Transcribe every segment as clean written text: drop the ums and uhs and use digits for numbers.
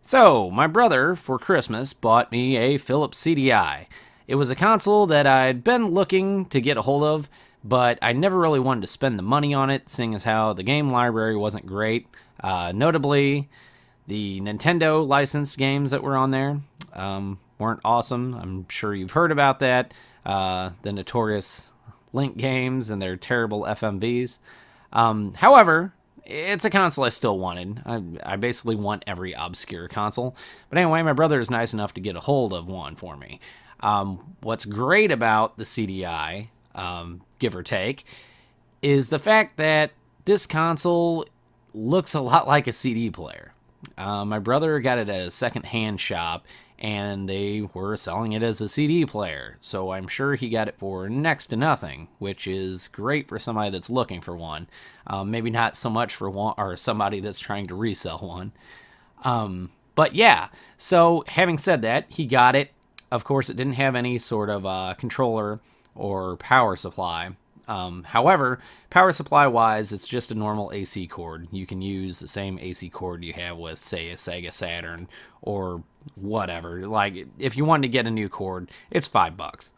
So, my brother, for Christmas, bought me a Philips CDI. It was a console that I'd been looking to get a hold of, but I never really wanted to spend the money on it, seeing as how the game library wasn't great. Notably, the Nintendo licensed games that were on there weren't awesome. I'm sure you've heard about that. The notorious Link games and their terrible FMVs. However, it's a console I still wanted. I basically want every obscure console. But anyway, my brother is nice enough to get a hold of one for me. What's great about the CDI, give or take, is the fact that this console looks a lot like a CD player. My brother got it at a second-hand shop, and they were selling it as a CD player, so I'm sure he got it for next to nothing, which is great for somebody that's looking for one. Maybe not so much for one or somebody that's trying to resell one. But yeah, so having said that, he got it. Of course, it didn't have any sort of controller or power supply. However, power supply wise, it's just a normal AC cord. You can use the same AC cord you have with, say, a Sega Saturn or whatever. Like, if you wanted to get a new cord, it's $5.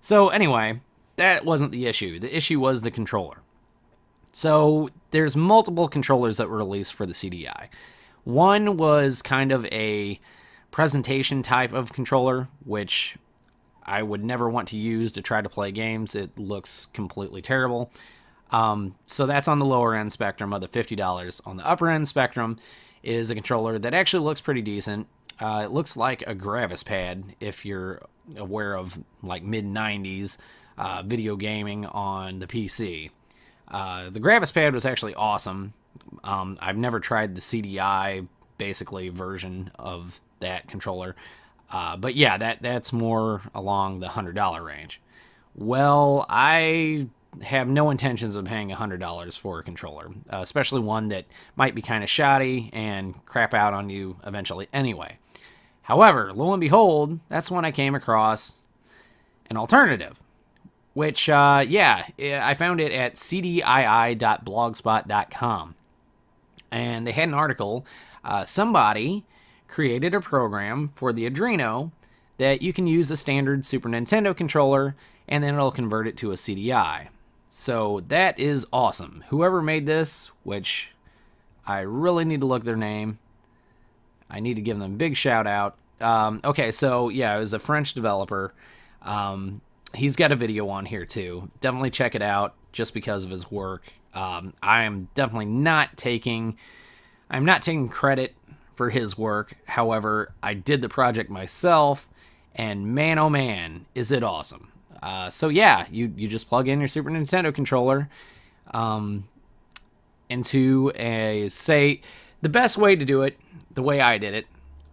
So anyway, that wasn't the issue. The issue was the controller. So there's multiple controllers that were released for the CDI. One was kind of a presentation type of controller, which I would never want to use to try to play games. It looks completely terrible. So that's on the lower end spectrum of the $50. On the upper end spectrum is a controller that actually looks pretty decent. It looks like a Gravis pad if you're aware of like mid-90s video gaming on the PC. The Gravis pad was actually awesome. I've never tried the CDI basically version of that controller. But yeah, that's more along the $100 range. Well, I have no intentions of paying $100 for a controller, especially one that might be kind of shoddy and crap out on you eventually anyway. However, lo and behold, that's when I came across an alternative, which, I found it at cdii.blogspot.com. And they had an article. Somebody created a program for the Adreno that you can use a standard Super Nintendo controller, and then it'll convert it to a CDI. So that is awesome. Whoever made this, which I really need to look their name, I need to give them a big shout out. Okay, so yeah, it was a French developer. He's got a video on here too. Definitely check it out just because of his work. I'm not taking credit for his work. However, I did the project myself, and man, oh man, is it awesome. So yeah, you just plug in your Super Nintendo controller into the best way to do it, the way I did it,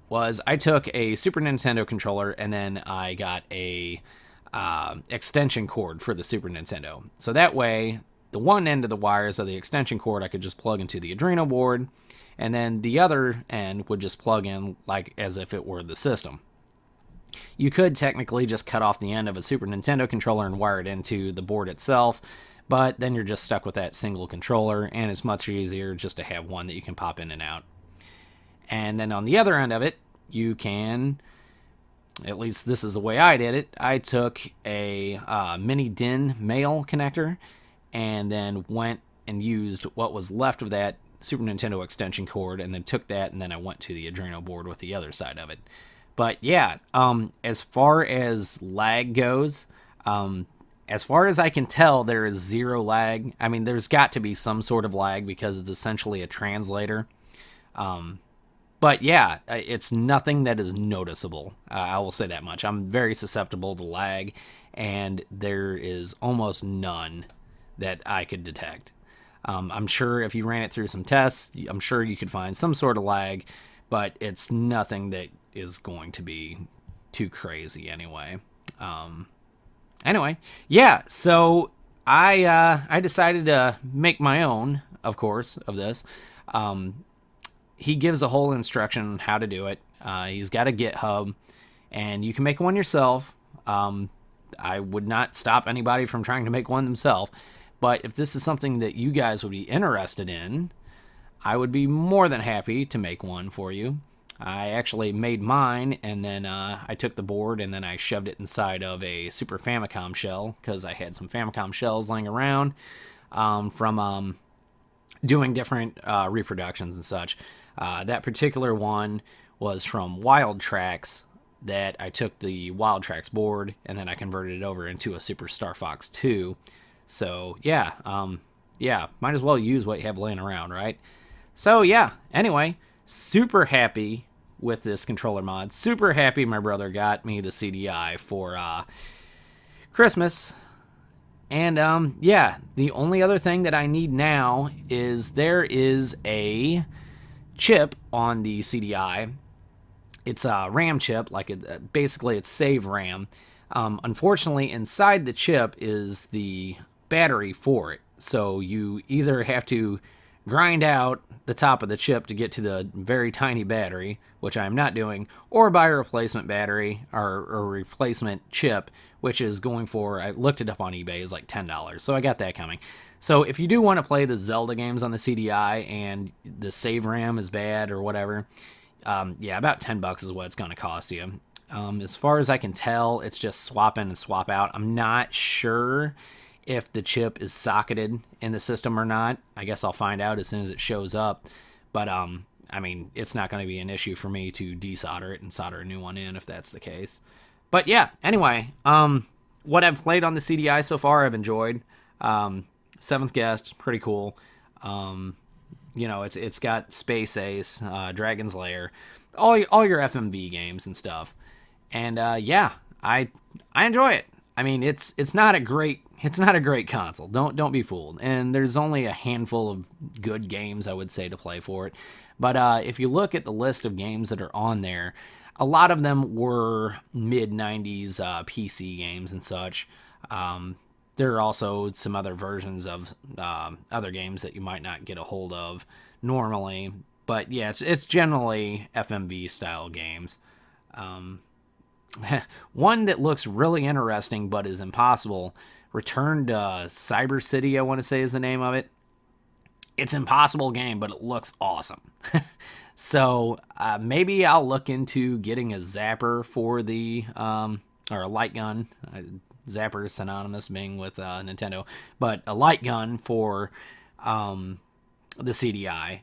was I took a Super Nintendo controller and then I got a extension cord for the Super Nintendo. So that way, the one end of the wires of the extension cord I could just plug into the Adreno board, and then the other end would just plug in like as if it were the system. You could technically just cut off the end of a Super Nintendo controller and wire it into the board itself, but then you're just stuck with that single controller, and it's much easier just to have one that you can pop in and out. And then on the other end of it, you can, at least this is the way I did it, I took a mini DIN male connector and then went and used what was left of that Super Nintendo extension cord, and then took that, and then I went to the Adreno board with the other side of it. But yeah, as far as lag goes, as far as I can tell, there is zero lag. I mean, there's got to be some sort of lag because it's essentially a translator. But yeah, it's nothing that is noticeable. I will say that much. I'm very susceptible to lag, and there is almost none that I could detect. I'm sure if you ran it through some tests, I'm sure you could find some sort of lag, but it's nothing that is going to be too crazy anyway. Yeah, so I decided to make my own, of course, of this. He gives a whole instruction on how to do it. He's got a GitHub, and you can make one yourself. I would not stop anybody from trying to make one themselves. But if this is something that you guys would be interested in, I would be more than happy to make one for you. I actually made mine, and then I took the board and then I shoved it inside of a Super Famicom shell because I had some Famicom shells laying around from doing different reproductions and such. That particular one was from Wild Tracks, that I took the Wild Tracks board and then I converted it over into a Super Star Fox 2. So yeah, might as well use what you have laying around, right? So yeah, anyway, super happy with this controller mod. Super happy my brother got me the CDI for Christmas. And yeah, the only other thing that I need now is there is a chip on the CDI. It's a RAM chip, like basically it's save RAM. Unfortunately, inside the chip is the battery for it. So you either have to grind out the top of the chip to get to the very tiny battery, which I'm not doing, or buy a replacement battery or a replacement chip, which is going for, I looked it up on eBay, is like $10. So I got that coming. So if you do want to play the Zelda games on the CDI and the save RAM is bad or whatever, yeah, about $10 is what it's going to cost you. As far as I can tell, it's just swap in and swap out. I'm not sure if the chip is socketed in the system or not. I guess I'll find out as soon as it shows up. But I mean, it's not going to be an issue for me to desolder it and solder a new one in if that's the case. But yeah, anyway, what I've played on the CDI so far, I've enjoyed. Seventh Guest, pretty cool. You know, it's got Space Ace, Dragon's Lair, all your FMV games and stuff. And yeah, I enjoy it. I mean, it's not a great console. Don't be fooled. And there's only a handful of good games, I would say, to play for it. But if you look at the list of games that are on there, a lot of them were mid-90s PC games and such. There are also some other versions of other games that you might not get a hold of normally. But yeah, it's generally FMV style games. One that looks really interesting but is impossible, Returned Cyber City, I want to say is the name of it. It's an impossible game, but it looks awesome. So maybe I'll look into getting a zapper for the, or a light gun. Zapper is synonymous being with Nintendo, but a light gun for the CDI.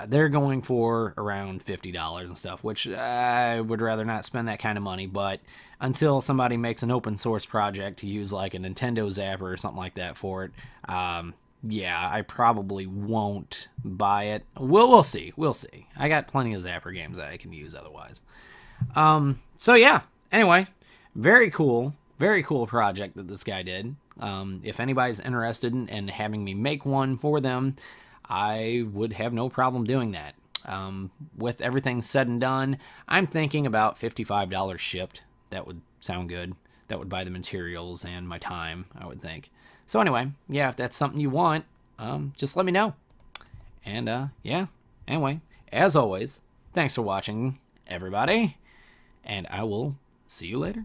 They're going for around $50 and stuff, which I would rather not spend that kind of money. But until somebody makes an open source project to use like a Nintendo Zapper or something like that for it, yeah, I probably won't buy it. We'll see. We'll see. I got plenty of Zapper games that I can use otherwise. So yeah, anyway, very cool project that this guy did. If anybody's interested in having me make one for them, I would have no problem doing that. With everything said and done, I'm thinking about $55 shipped. That would sound good. That would buy the materials and my time, I would think. So anyway, yeah, if that's something you want, just let me know. And yeah, anyway, as always, thanks for watching, everybody, and I will see you later.